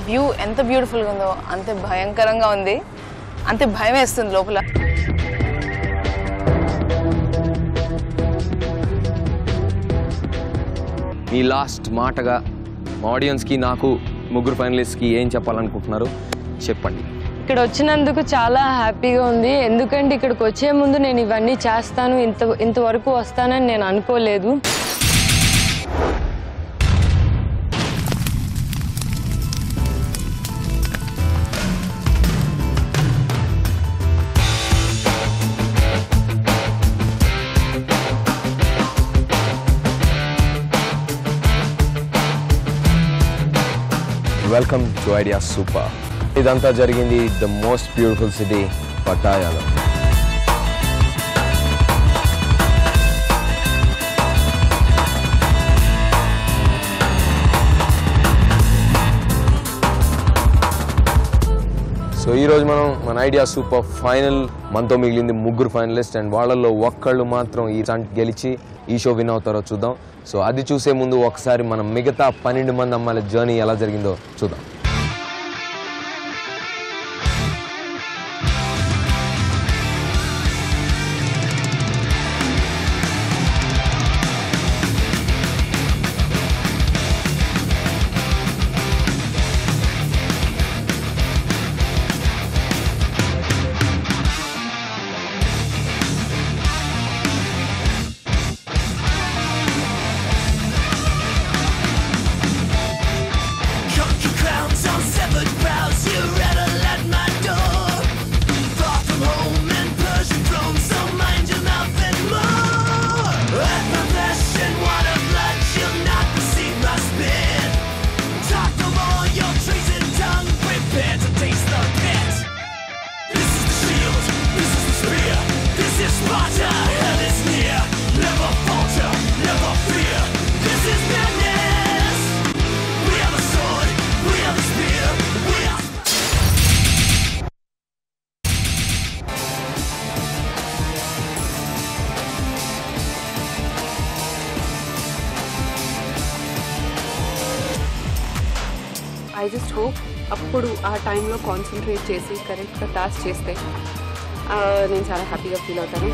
View ఎంత బ్యూటిఫుల్గా ఉందో అంతే భయంకరంగా ఉంది, అంతే భయం వేస్తుంది లోపల. మీ లాస్ట్ మాటగా మా ఆడియన్స్కి, నాకు, ముగ్గురు ఫైనలిస్ట్కి ఏం చెప్పాలనుకుంటున్నారు చెప్పండి. ఇక్కడ వచ్చినందుకు చాలా హ్యాపీగా ఉంది. ఎందుకంటే ఇక్కడికి వచ్చే ముందు నేను ఇవన్నీ చేస్తాను, ఇంతవరకు వస్తానని నేను అనుకోలేదు. Welcome to Idea super. ఇదంతా జరిగింది ద మోస్ట్ బ్యూటిఫుల్ సిటీ పటాయాలో. సో ఈరోజు మనం మన ఐడియా సూపర్ ఫైనల్ మనతో మిగిలింది ముగ్గురు ఫైనలిస్ట్, అండ్ వాళ్ళల్లో ఒక్కళ్ళు మాత్రం ఈ స్టంట్ గెలిచి ఈ షో విన్ అవుతారో చూద్దాం. సో అది చూసే ముందు ఒకసారి మనం మిగతా 12 మంది అమ్మాయిల జర్నీ ఎలా జరిగిందో చూద్దాం. ఐ జస్ట్ హోప్ అప్పుడు ఆ టైంలో కాన్సన్ట్రేట్ చేసి కరెక్ట్గా టాస్క్ చేస్తే నేను చాలా హ్యాపీగా ఫీల్ అవుతాను.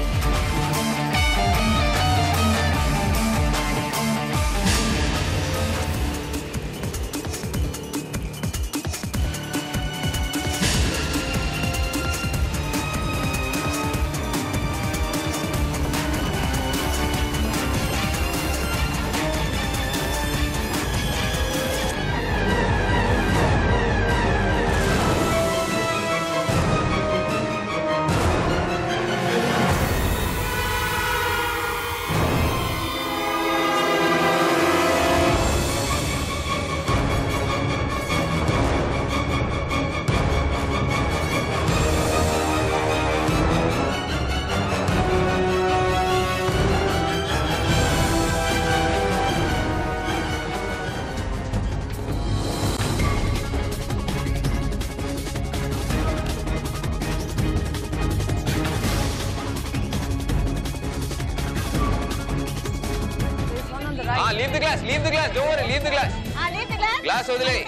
Leave the glass, leave the glass, don't worry, leave the glass. Leave the glass. Glass వదిలేయ్.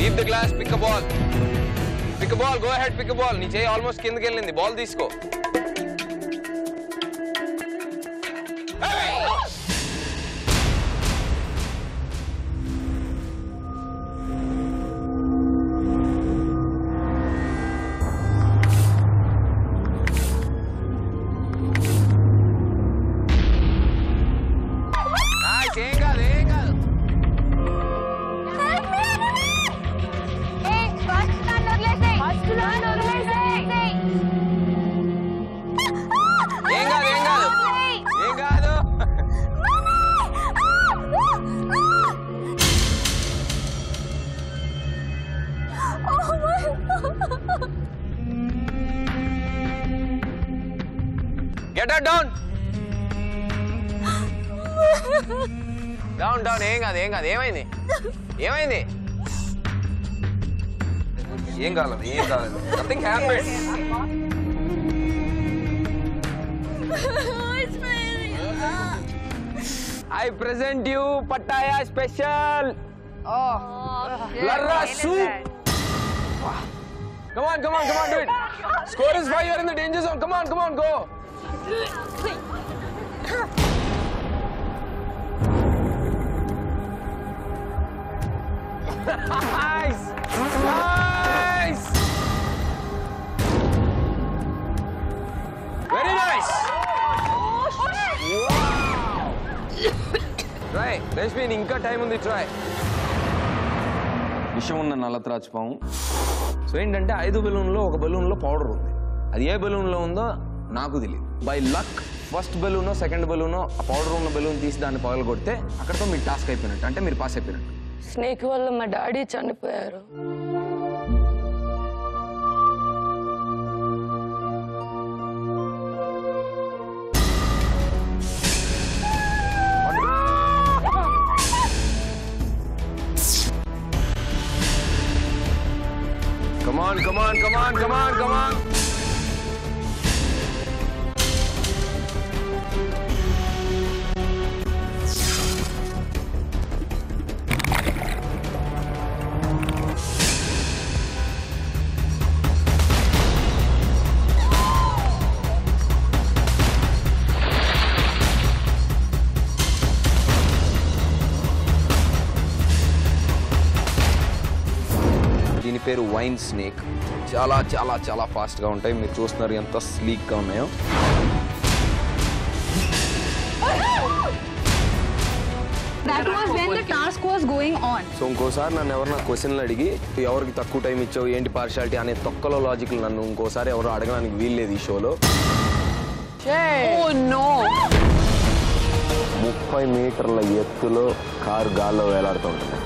Leave the glass, pick a ball. Pick a ball, go ahead, pick a ball. నీ చేయి almost కిందకి వెళ్ళింది, ball తీసుకో. Get her down. Down, down. ఏం కాదు ఏమైంది ఏం కాలేదు nothing happened I present you Pattaya special. Larra soup. Come on, do it. Score is 5, you're in the danger zone. Come on, go. Nice. Very nice. Try. Rashmi, inka time undi try. విషం ఉన్న నల్లత్రాచు పాము. So ఏంటంటే 5 బెలూన్లో ఒక బెలూన్లో powder ఉంది. అది ఏ బెలూన్లో ఉందో నాకు తెలియదు. By luck first Baleno second Baleno ఆ పౌడర్ ఉన్న బెలూన్ తీసి దాన్ని పగలు కొడితే అక్కడతో మీరు టాస్క్ అయిపోయినట్టు, అంటే మీరు పాస్ అయిపోయినట్టు. స్నేక్ వల్ల మా డాడీ చనిపోయారు. Come on. దీని పేరు వైన్ స్నేక్. చాలా ఫాస్ట్ గా ఉంటాయి. మీరు చూస్తున్నారు ఎంత స్లీక్ గా ఉన్నాయో. That was when the task was going on. So ఇంకోసారి నన్ను ఎవరన్నా క్వశ్చన్లు అడిగి ఎవరికి తక్కువ టైం ఇచ్చావు, ఏంటి పార్షాలిటీ అనే తొక్కలో లాజిక్ నన్ను ఇంకోసారి ఎవరు అడగడానికి వీల్లేదు ఈ షోలో. 30 మీటర్ల ఎత్తులో కారు గాల్లో వేలాడుతుంటుంది.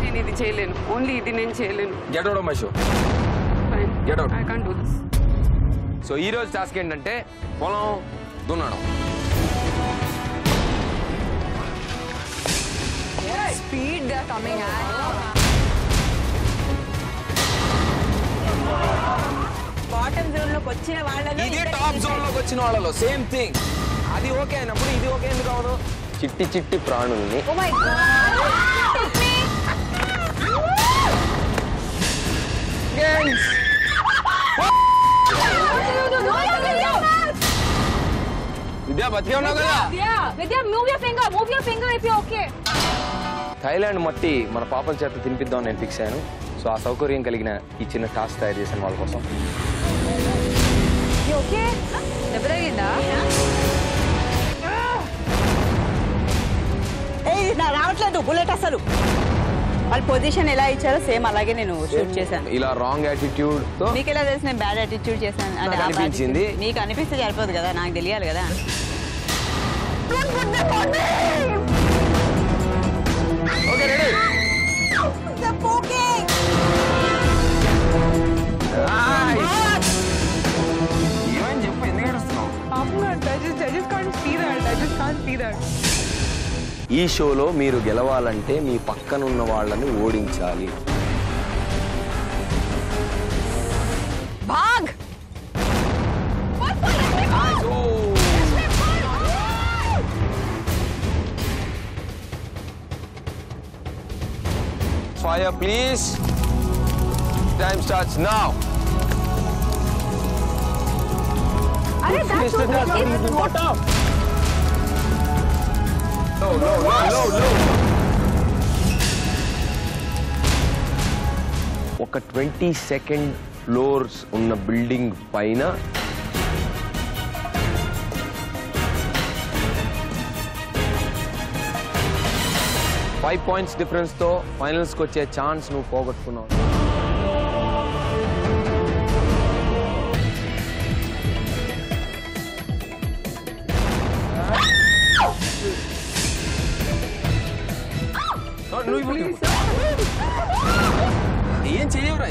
నేను ఇది చేయలేను, ఓన్లీ ఇది నేను చేయలేను. Get out of my show. Get out. I can't do this. So ఈ రోజు టాస్క్ ఏంటంటే పొలం దున్నడం. Speed they're coming at. Bottom zone లోకి వచ్చిన వాళ్ళలో ఇది టాప్ జోన్ లోకి వచ్చిన వాళ్ళలో సేమ్ థింగ్. అది ఓకే అయినప్పుడు ఇది ఓకే ఎందుకు అవదు? చిట్టి ప్రాణుల్ని Oh my god. విద్యా బతికే ఉన్నావు కదా. Vidya, move your finger if you're okay. Thailand మట్టి మన పాపల చేత తినిపిద్దాం నేను ఫిక్స్ అయ్యాను. సో ఆ సౌకర్యం కలిగిన ఈ చిన్న టాస్క్ తయారు చేశాను వాళ్ళ కోసం. You okay? దెబ్బతగిలిందా? నా రావట్లేదు బుల్లెట్ అసలు. వాళ్ళ పొజిషన్ ఎలా ఇచ్చారో సేమ్ అలాగే నేను షూట్ చేశాను. ఇలా రాంగ్ యాటిట్యూడ్ తో మీకు ఎలా తెలిసి నేను బ్యాడ్ యాటిట్యూడ్ చేశాను? నాకు అనిపించింది. మీకు అనిపిస్తే సరిపోదు కదా, నాకు తెలియాలి కదా. Okay ready. ఏమని చెప్పు, ఎందుకు ఏడుస్తున్నావు? ఈ షోలో మీరు గెలవాలంటే మీ పక్కనున్న వాళ్ళని ఓడించాలి. Bagh 'Fire please. Time starts now. అరే that's what up. No. ఒక 20 సెకండ్ ఫ్లోర్స్ ఉన్న బిల్డింగ్ పైన ఫైవ్ పాయింట్స్ డిఫరెన్స్ తో ఫైనల్స్ కి వచ్చే ఛాన్స్ నువ్వు పోగొట్టుకున్నావు. ఏం చేయవురా?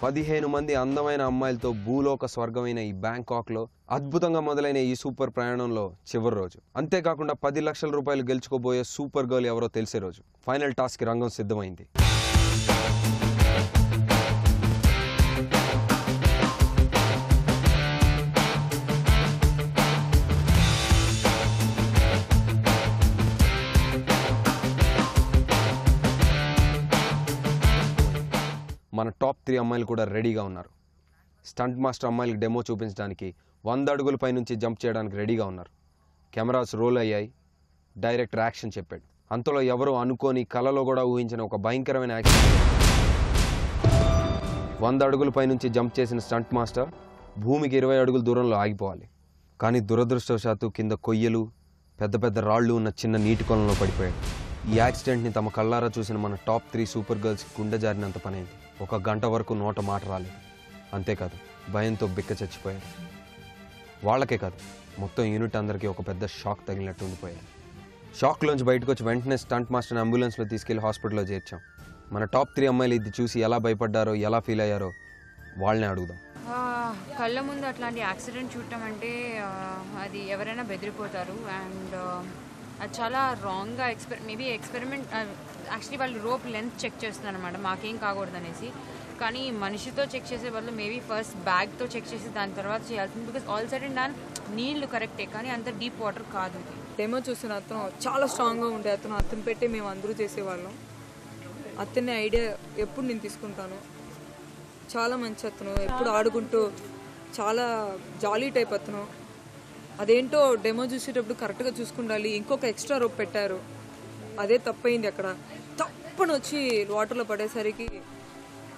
15 మంది అందమైన అమ్మాయిలతో భూలోక స్వర్గమైన ఈ బ్యాంకాక్లో అద్భుతంగా మొదలైన ఈ సూపర్ ప్రయాణంలో చివరి రోజు. అంతేకాకుండా 10 లక్షల రూపాయలు గెలుచుకోబోయే సూపర్ గర్ల్ ఎవరో తెలిసే రోజు. ఫైనల్ టాస్క్ రంగం సిద్ధమైంది. మన టాప్ 3 అమ్మాయిలు కూడా రెడీగా ఉన్నారు. స్టంట్ మాస్టర్ అమ్మాయిలకు డెమో చూపించడానికి 100 అడుగుల పై నుంచి జంప్ చేయడానికి రెడీగా ఉన్నారు. కెమెరాస్ రోల్ అయ్యాయి. డైరెక్టర్ యాక్షన్ చెప్పాడు. అంతలో ఎవరో అనుకోని కలలో కూడా ఊహించిన ఒక భయంకరమైన యాక్షన్. 100 అడుగుల పై నుంచి జంప్ చేసిన స్టంట్ మాస్టర్ భూమికి 20 అడుగుల దూరంలో ఆగిపోవాలి. కానీ దురదృష్టవశాత్తు కింద కొయ్యలు, పెద్ద పెద్ద రాళ్లు ఉన్న చిన్న నీటి కొలంలో పడిపోయాడు. ఈ యాక్సిడెంట్ని తమ కళ్ళారా చూసిన మన టాప్ 3 సూపర్ గర్ల్స్కి గుండె జారినంత పనైంది. 1 గంట వరకు నోట మాట రాలేదు. అంతేకాదు, భయంతో బిక్క చచ్చిపోయారు. వాళ్ళకే కాదు, మొత్తం యూనిట్ అందరికీ ఒక పెద్ద షాక్ తగిలినట్టు ఉండిపోయారు. షాక్లోంచి బయటకు వచ్చి వెంటనే స్టంట్ మాస్టర్ని అంబులెన్స్లో తీసుకెళ్లి హాస్పిటల్లో చేర్చాం. మన టాప్ 3 అమ్మాయిలు ఇది చూసి ఎలా భయపడ్డారో, ఎలా ఫీల్ అయ్యారో వాళ్ళని అడుగుదాం. కళ్ళ ముందు అట్లాంటి యాక్సిడెంట్ చూడటం అంటే అది ఎవరైనా బెదిరిపోతారు. అండ్ అది చాలా రాంగ్గా మేబీ ఎక్స్పెరిమెంట్. యాక్చువల్లీ వాళ్ళు రోప్ లెంత్ చెక్ చేస్తున్నారు అనమాట, మాకేం కాకూడదు అనేసి. కానీ మనిషితో చెక్ చేసే బదులు మేబీ ఫస్ట్ బ్యాగ్తో చెక్ చేసి దాని తర్వాత చేయాల్సింది. బికాస్ ఆల్ సైడ్ అండ్ దాని నీళ్లు కరెక్టే, కానీ అంత డీప్ వాటర్ కాదు. డెమో చూసిన అతను చాలా స్ట్రాంగ్గా ఉండే అతను పెట్టి మేము అందరూ చేసేవాళ్ళం. అతని ఐడియా ఎప్పుడు నేను తీసుకుంటాను. చాలా మంచి అతను, ఎప్పుడు ఆడుకుంటూ చాలా జాలీ టైప్ అతను. అదేంటో డెమో చూసేటప్పుడు కరెక్ట్గా చూసుకుండాలి. ఇంకొక ఎక్స్ట్రా రోప్ పెట్టారు, అదే తప్పైంది. అక్కడ తప్పని వచ్చి వాటర్లో పడేసరికి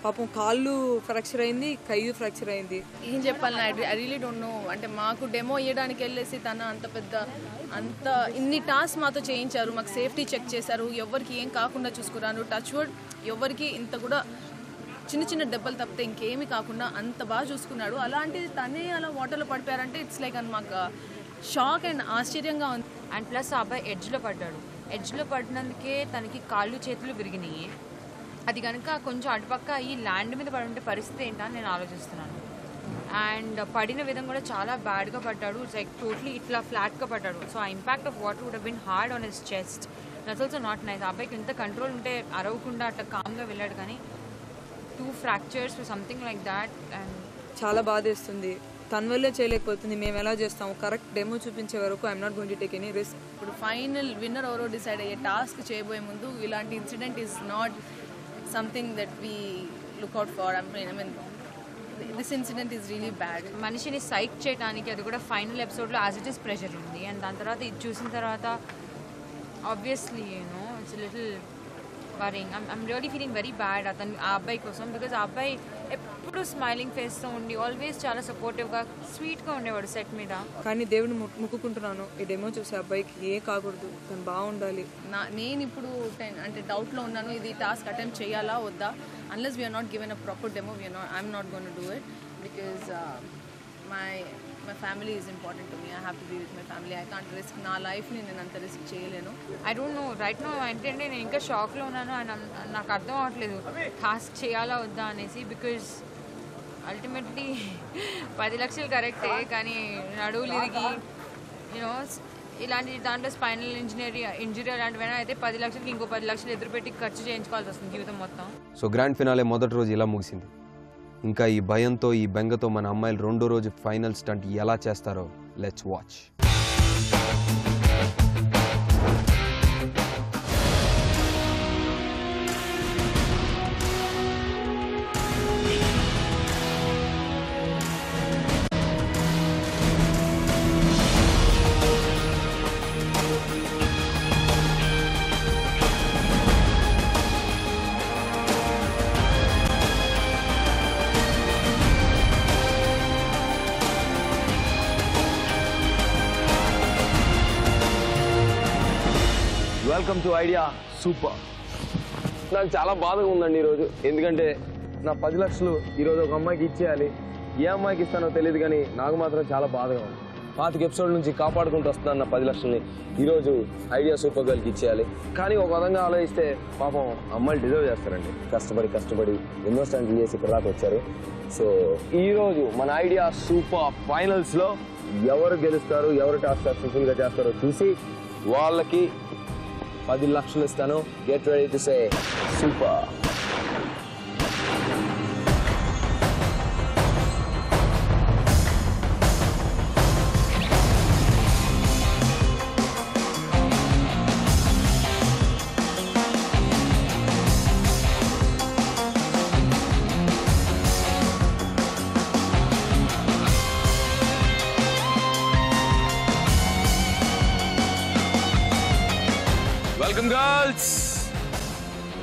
పాపం కాళ్ళు ఫ్రాక్చర్ అయింది, కయ్యి ఫ్రాక్చర్ అయింది. ఏం చెప్పాలి, ఐ రియలీ డోంట్ నో. అంటే మాకు డెమో ఇవ్వడానికి వెళ్ళేసి అంత ఇన్ని టాస్క్ మాతో చేయించారు. మాకు సేఫ్టీ చెక్ చేశారు, ఎవరికి ఏం కాకుండా చూసుకున్నాను. టచ్ వుడ్ ఎవరికి ఇంత కూడా చిన్న చిన్న దెబ్బలు తప్పితే ఇంకేమీ కాకుండా అంత బాగా చూసుకున్నాడు. అలాంటిది తనే అలా వాటర్లో పడిపోయారంటే ఇట్స్ లైక్ అని మాకు షాక్ అండ్ ఆశ్చర్యంగా ఉంది. అండ్ ప్లస్ ఆ అబ్బాయి ఎడ్జ్లో పడ్డాడు. ఎడ్జ్లో పడినందుకే తనకి కాళ్ళు చేతులు విరిగినాయి. అది కనుక కొంచెం అటుపక్క ఈ ల్యాండ్ మీద పడి ఉంటే పరిస్థితి ఏంటని నేను ఆలోచిస్తున్నాను. అండ్ పడిన విధం కూడా చాలా బ్యాడ్గా పడ్డాడు. ఇట్స్ లైక్ టోటలీ ఇట్లా ఫ్లాట్గా పడ్డాడు. సో ఆ impact of water would have been hard on his chest. That's also not nice. ఆ అబ్బాయికి ఎంత కంట్రోల్ ఉంటే అరవకుండా అట్లా కామ్గా వెళ్ళాడు. కానీ 2 fractures or something like that. And చాలా బాధేస్తుంది. తన వల్లే చేయలేకపోతుంది, మేము ఎలా చేస్తాము? కరెక్ట్ డెమో చూపించే వరకు I'm not going to take any risk. ఇప్పుడు ఫైనల్ విన్నర్ ఎవరో డిసైడ్ అయ్యే టాస్క్ చేయబోయే ముందు ఇలాంటి incident is not something that we look out for. I mean this incident is really bad. మనిషిని సైక్ చేయడానికి అది కూడా ఫైనల్ ఎపిసోడ్లో యాజ్ ఇట్ ఈస్ ప్రెషర్ ఉంది. అండ్ దాని తర్వాత ఇది చూసిన తర్వాత obviously it's little worrying. I'm really feeling very bad ఆ అబ్బాయి కోసం. బికాజ్ ఆ అబ్బాయి ఎప్పుడు స్మైలింగ్ ఫేస్తో ఉండి ఆల్వేస్ చాలా సపోర్టివ్గా స్వీట్గా ఉండేవాడు సెట్ మీద. కానీ దేవుని మొక్కుకుంటున్నాను, ఈ డెమో చూసే అబ్బాయికి ఏ కాకూడదు, తను బాగుండాలి. నేను ఇప్పుడు అంటే డౌట్లో ఉన్నాను, ఇది టాస్క్ అటెంప్ట్ చేయాలా వద్దా. Unless we're not given a proper demo I'm not gonna do it. Because my family is important to me. I have to be with my family. I can't risk. నా లైఫ్ని నేను అంత risk చేయలేను. I don't know right no. ఏంటంటే నేను ఇంకా షాక్లో ఉన్నాను. అండ్ నాకు అర్థం అవ్వట్లేదు టాస్క్ చేయాలా వద్దా అనేసి. బికాజ్ అల్టిమేట్లీ 10 లక్షలు కరెక్టే, కానీ నడువులు ఇరిగి ఇలాంటి దాంట్లో స్పైనల్ ఇంజరీ అలాంటివైనా అయితే 10 లక్షలకి ఇంకో 10 లక్షలు ఎదురుపెట్టి ఖర్చు చేయించుకోవాల్సి వస్తుంది జీవితం మొత్తం. సో గ్రాండ్ ఫినాలే మొదటి రోజు ఇలా ముగిసింది. ఇంకా ఈ భయంతో, ఈ బెంగతో మన అమ్మాయిలు రెండో రోజు ఫైనల్ స్టంట్ ఎలా చేస్తారో let's watch. Welcome to Idea super. నాకు చాలా బాధగా ఉందండి ఈరోజు. ఎందుకంటే నా 10 లక్షలు ఈరోజు ఒక అమ్మాయికి ఇచ్చేయాలి. ఏ అమ్మాయికి ఇస్తానో తెలియదు, కానీ నాకు మాత్రం చాలా బాధగా ఉంది. 25 ఎపిసోడ్ నుంచి కాపాడుకుంటూ వస్తున్న 10 లక్షల్ని ఈరోజు ఐడియా సూపర్ గర్ల్కి ఇచ్చేయాలి. కానీ ఒక విధంగా ఆలోచిస్తే పాపం అమ్మాయిలు డిజర్వ్ చేస్తారండి. కష్టపడి ఎన్నో స్టంట్లు చేసి ఇక్కడ దాకా వచ్చారు. సో ఈరోజు మన ఐడియా సూపర్ ఫైనల్స్లో ఎవరు గెలుస్తారు, ఎవరు టాస్క్ సక్సెస్ఫుల్గా చేస్తారో చూసి వాళ్ళకి 10 లక్షలు ఇస్తాను. Get ready to say super. Welcome girls.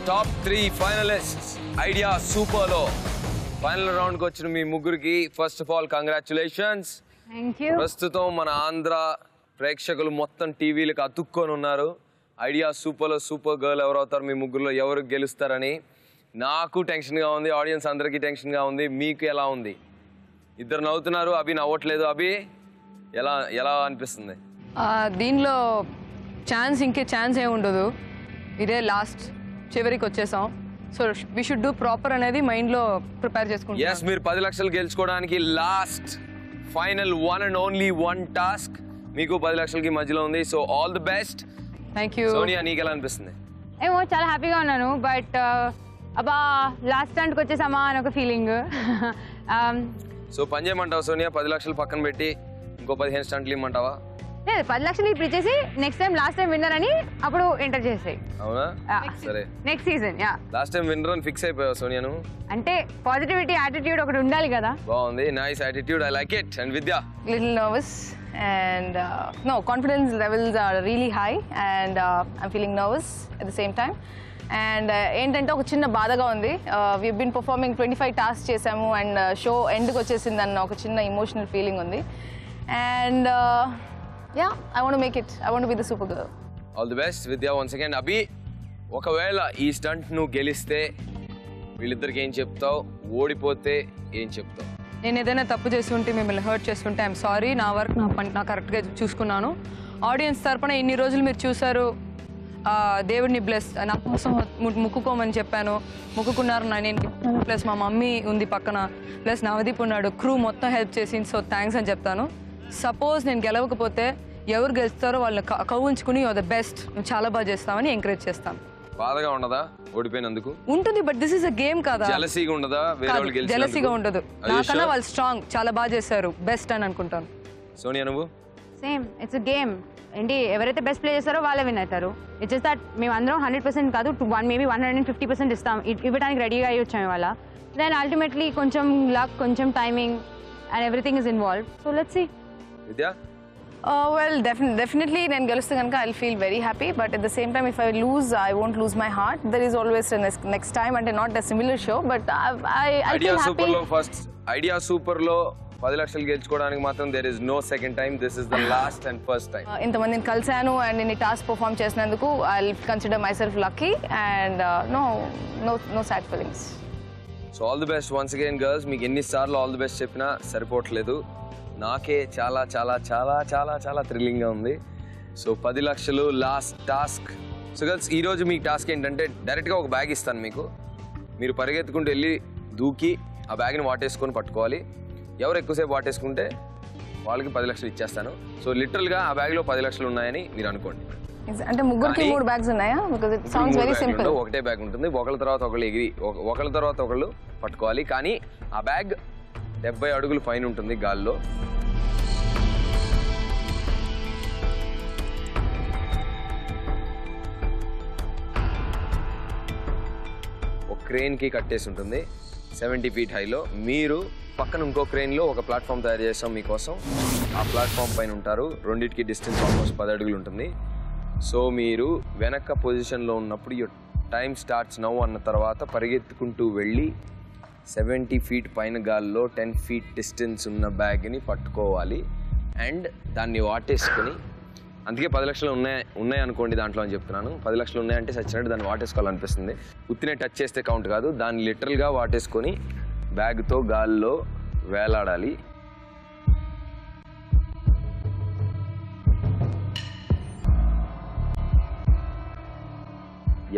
Top 3 finalists Idea సూపర్లో ఫైనల్ రౌండ్కి వచ్చిన మీ ముగ్గురికి ఫస్ట్ ఆఫ్ ఆల్ కంగ్రాచులేషన్స్. ప్రస్తుతం మన ఆంధ్ర ప్రేక్షకులు మొత్తం టీవీలకు అతుక్కొని ఉన్నారు. ఐడియా సూపర్లో సూపర్ గర్ల్ ఎవరు అవుతారు, మీ ముగ్గురులో ఎవరు గెలుస్తారని. నాకు టెన్షన్గా ఉంది, ఆడియన్స్ అందరికీ టెన్షన్గా ఉంది. మీకు ఎలా ఉంది? ఇద్దరు నవ్వుతున్నారు, అభి నవ్వట్లేదు. అభి ఎలా అనిపిస్తుంది? దీనిలో ఇంకే ఛాన్స్ ఏమి ఉండదు. ఇదే లాస్ట్, చివరికి వచ్చేసాం. So we should do proper అనేది మైండ్లో ప్రిపేర్ చేసుకుంటాం. ఎస్, మీరు 10 లక్షలు గెలుచుకోవడానికి last final 1 and only 1 task మీకు 10 లక్షలకి మధ్యలో ఉంది. So all the best. Thank you. Sonia, నీకు ఎలా అనిపిస్తుంది? ఏమో చాలా హ్యాపీగా ఉన్నాను, బట్ అబ్బా లాస్ట్ స్టాండ్కి వచ్చేసామా అని ఒక ఫీలింగ్. సో పని చేయమంటావా సోనియా? 10 లక్షలు పక్కన పెట్టి ఇంకో 15 స్టంట్లు ఇమ్మంటావా? లేదు, 10 లక్షలు ఇప్పుడు ఇచ్చేసి next time last time winner అని అప్పుడు ఎంటర్ చేసాయి. అవునా? సరే, next season. Last time winner అని ఫిక్స్ అయిపోయావు సోనియా నువ్వు? అంటే పాజిటివిటీ యాటిట్యూడ్ ఒకటి ఉండాలి కదా. బాగుంది, nice attitude, I like it. And విద్యా? Little nervous and no, confidence levels are really high and I'm feeling nervous at the same time. And ఏంటంటే ఒక చిన్న బాధగా ఉంది. we've been performing 25 టాస్క్ చేసాము అండ్ షో ఎండ్కి వచ్చేసిందన్న ఒక చిన్న ఎమోషనల్ ఫీలింగ్ ఉంది. And yeah, I want to make it. I want to be the super girl. All the best విద్యా వన్స్ అగైన్. అభి, ఒకవేళ ఈ స్టంట్ నువ్వు గెలిస్తే వీళ్ళిద్దరికి ఏం చెప్తావు? ఓడిపోతే ఏం చెప్తావు? నేను ఏదైనా తప్పు చేసి ఉంటే, మిమ్మల్ని హర్ట్ చేసుకుంటే ఐఎమ్ సారీ. నా వర్క్ నా కరెక్ట్గా చూసుకున్నాను. ఆడియన్స్ తరపున ఇన్ని రోజులు మీరు చూసారు. దేవుడిని బ్లెస్, నా కోసం ముక్కుకోమని చెప్పాను, ముక్కుకున్నారు. నేను ప్లస్ మా మమ్మీ ఉంది పక్కన, ప్లస్ నవదీప్ ఉన్నాడు, క్రూ మొత్తం హెల్ప్ చేసింది. సో థ్యాంక్స్ అని చెప్తాను. సపోజ్ నేను గెలవకపోతే ఎవరు గెలుస్తారో వాళ్ళని కవ్వించుకుని ద బెస్ట్, నువ్వు చాలా బాగా చేస్తామని ఎంకరేజ్ చేస్తాను. బాధగా ఉండదా ఓడిపోయినందుకు? ఉంటుంది, but this is a game కదా. జెలసీగా ఉండదా? జెలసీగా ఉండదు. నాకన్నా వాళ్ళు స్ట్రాంగ్, చాలా బాగా చేశారు, బెస్ట్ అని అనుకుంటాను. సోనియా నువ్వు? Same, it's a game. ఏంటి, ఎవరైతే బెస్ట్ ప్లే చేస్తారో వాళ్ళే విన్ అవుతారు. ఇట్స్ జస్ట్ దట్ మేము అందరం 100% కాదు, మేబీ 150% ఇస్తాం, ఇవ్వడానికి రెడీగా అయ్యి వచ్చాము ఇవాళ. దెన్ అల్టిమేట్లీ కొంచెం లక్, కొంచెం timing and everything is involved. So let's see. Vidya? Well, definitely నేను గెలుస్తే కనుక I'll feel very happy, but at the same time if I lose, I won't lose my heart. There is always a next time, and not a similar show, but I feel happy. Idea సూపర్లో 10 లక్షలు గెలుచుకోవడానికి మాత్రం there is no second time. This is the last and first time. ఇంతమందిని కలిసాను and ఇన్ని task perform చేసినందుకు I'll consider myself lucky and no sad feelings. So all the best once again girls. మీకు ఎన్నిసార్లు all the best చెప్పినా సరిపోవట్లేదు. నాకే చాలా చాలా చాలా చాలా చాలా థ్రిల్లింగ్గా ఉంది. సో 10 లక్షలు లాస్ట్ టాస్క్. సో గర్ల్స్, ఈరోజు మీకు టాస్క్ ఏంటంటే డైరెక్ట్గా ఒక బ్యాగ్ ఇస్తాను మీకు. మీరు పరిగెత్తుకుంటూ వెళ్ళి దూకి ఆ బ్యాగ్ని వాటేసుకొని పట్టుకోవాలి. ఎవరు ఎక్కువసేపు వాటేసుకుంటే వాళ్ళకి 10 లక్షలు ఇచ్చేస్తాను. సో లిటరల్గా ఆ బ్యాగ్లో 10 లక్షలు ఉన్నాయని మీరు అనుకోండి. అంటే ముగ్గురికి 3 బ్యాగ్స్ ఉన్నాయా? Because it sounds very simple. ఒకటే బ్యాగ్ ఉంటుంది, ఒకళ్ళ తర్వాత ఒకళ్ళు ఎగిరి ఒకళ్ళ తర్వాత ఒకళ్ళు పట్టుకోవాలి. కానీ ఆ బ్యాగ్ 70 అడుగులు పైన ఉంటుంది గాల్లో. ఒక క్రేన్కి కట్టేసి ఉంటుంది 70 feet హైలో. మీరు పక్కన ఇంకో క్రేన్లో ఒక ప్లాట్ఫామ్ తయారు చేస్తాం మీకోసం. ఆ ప్లాట్ఫామ్ పైన ఉంటారు. రెండింటికి డిస్టెన్స్ ఆల్మోస్ట్ 10 అడుగులు ఉంటుంది. సో మీరు వెనక పొజిషన్లో ఉన్నప్పుడు యువర్ టైం స్టార్ట్స్ నౌ అన్న తర్వాత పరిగెత్తుకుంటూ వెళ్ళి 70 feet పైన గాల్లో 10 feet డిస్టెన్స్ ఉన్న బ్యాగ్ని పట్టుకోవాలి అండ్ దాన్ని వాటేసుకొని, అందుకే 10 లక్షలు ఉన్నాయి అనుకోండి దాంట్లో అని చెప్తున్నాను. 10 లక్షలు ఉన్నాయంటే సచ్చినట్టు దాన్ని వాటేసుకోవాలనిపిస్తుంది. ఉత్తినే టచ్ చేస్తే కౌంట్ కాదు, దాన్ని లిటరల్గా వాటేసుకొని బ్యాగ్తో గాల్లో వేలాడాలి.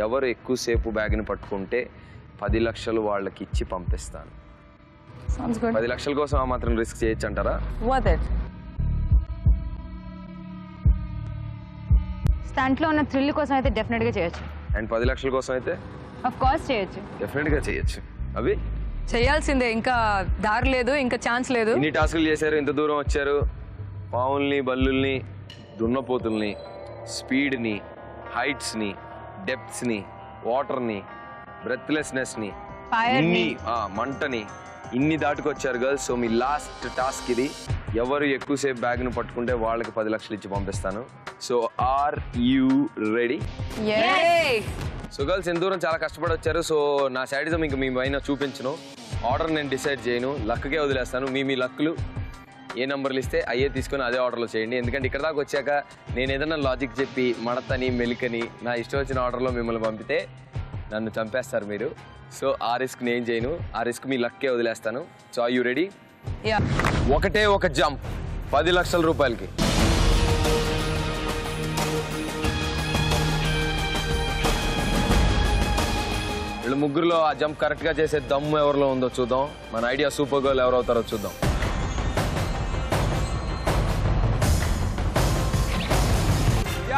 ఎవరు ఎక్కువసేపు బ్యాగ్ని పట్టుకుంటే 10 లక్షలు వాళ్ళకి ఇచ్చి పంపిస్తాను. 10 లక్షల కోసం ఆ మాత్రం రిస్క్ చేయొచ్చు అంటారా? స్టంట్లో ఉన్న థ్రిల్ కోసం అయితే డెఫినెట్గా చేయొచ్చు. అండ్ 10 లక్షల కోసం అయితే ఆఫ్ కోర్స్ చేయొచ్చు. డెఫినెట్గా చేయొచ్చు. అవి చేయాల్సిందే, ఇంకా దారి లేదు, ఇంకా ఛాన్స్ లేదు. ఇన్ని టాస్కులు చేశారు, ఇంత దూరం వచ్చారు. పావుల్ని, బల్లుల్ని, దున్నపోతుల్ని, స్పీడ్ని, హైట్స్ని, డెప్త్స్ని, వాటర్ని, బ్రెత్లెస్నెస్ని, ఇన్ని మంటని ఇన్ని దాటుకొచ్చారు గర్ల్స్. సో మీ లాస్ట్ టాస్క్ ఇది. ఎవరు ఎక్కువసేపు బ్యాగ్ను పట్టుకుంటే వాళ్ళకి 10 లక్షలు ఇచ్చి పంపిస్తాను. So are you ready? So girls ఎంత దూరం చాలా కష్టపడి వచ్చారు. సో నా సైడిజం ఇంకా మీ పైన చూపించను, ఆర్డర్ నేను డిసైడ్ చేయను, లక్కే వదిలేస్తాను. మీ లక్కులు ఏ నెంబర్లు ఇస్తే అయ్యే తీసుకొని అదే ఆర్డర్లో చేయండి. ఎందుకంటే ఇక్కడ దాకా వచ్చాక నేను ఏదైనా లాజిక్ చెప్పి మడతని మెలికని నా ఇష్టం వచ్చిన ఆర్డర్లో మిమ్మల్ని పంపితే నన్ను చంపేస్తారు మీరు. సో ఆ రిస్క్ నేను చేయను, ఆ రిస్క్ మీ లక్కే వదిలేస్తాను. So are you ready? ఒకటే ఒక జంప్ 10 లక్షల రూపాయలకి. వీళ్ళు ముగ్గురులో ఆ జంప్ కరెక్ట్గా చేసే దమ్ము ఎవరిలో ఉందో చూద్దాం. మన ఐడియా సూపర్ గర్ల్ ఎవరు అవుతారో చూద్దాం.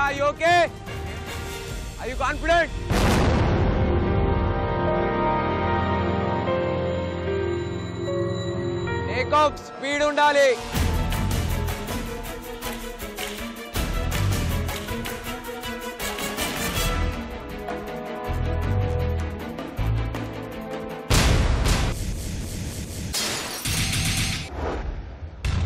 Are you okay? Are you confident? Take off, speed undali.